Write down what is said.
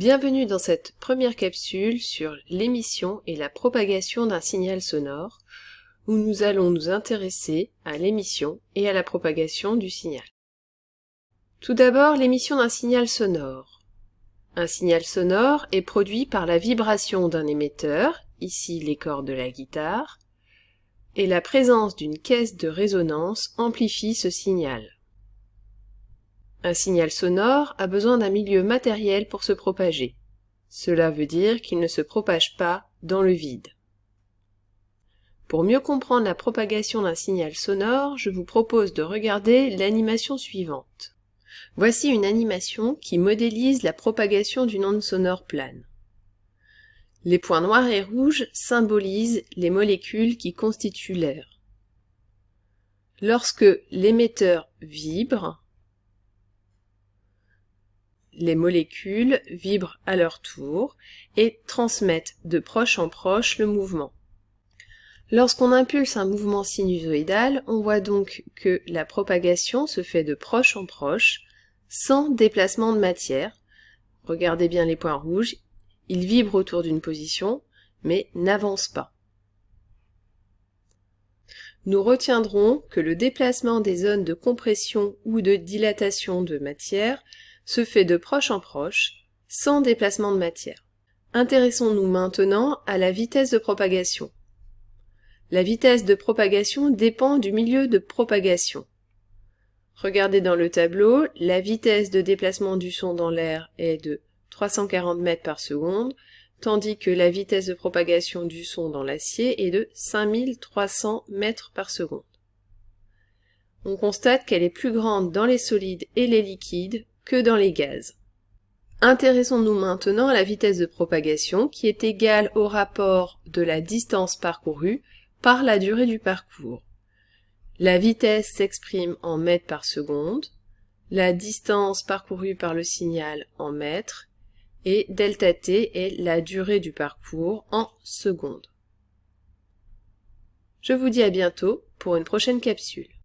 Bienvenue dans cette première capsule sur l'émission et la propagation d'un signal sonore, où nous allons nous intéresser à l'émission et à la propagation du signal. Tout d'abord, l'émission d'un signal sonore. Un signal sonore est produit par la vibration d'un émetteur, ici les cordes de la guitare, et la présence d'une caisse de résonance amplifie ce signal. Un signal sonore a besoin d'un milieu matériel pour se propager. Cela veut dire qu'il ne se propage pas dans le vide. Pour mieux comprendre la propagation d'un signal sonore, je vous propose de regarder l'animation suivante. Voici une animation qui modélise la propagation d'une onde sonore plane. Les points noirs et rouges symbolisent les molécules qui constituent l'air. Lorsque l'émetteur vibre, les molécules vibrent à leur tour et transmettent de proche en proche le mouvement. Lorsqu'on impulse un mouvement sinusoïdal, on voit donc que la propagation se fait de proche en proche, sans déplacement de matière. Regardez bien les points rouges, ils vibrent autour d'une position, mais n'avancent pas. Nous retiendrons que le déplacement des zones de compression ou de dilatation de matière se fait de proche en proche, sans déplacement de matière. Intéressons-nous maintenant à la vitesse de propagation. La vitesse de propagation dépend du milieu de propagation. Regardez dans le tableau, la vitesse de déplacement du son dans l'air est de 340 mètres par seconde, tandis que la vitesse de propagation du son dans l'acier est de 5300 mètres par seconde. On constate qu'elle est plus grande dans les solides et les liquides que dans les gaz. Intéressons-nous maintenant à la vitesse de propagation qui est égale au rapport de la distance parcourue par la durée du parcours. La vitesse s'exprime en mètres par seconde, la distance parcourue par le signal en mètres, et ΔT est la durée du parcours en secondes. Je vous dis à bientôt pour une prochaine capsule.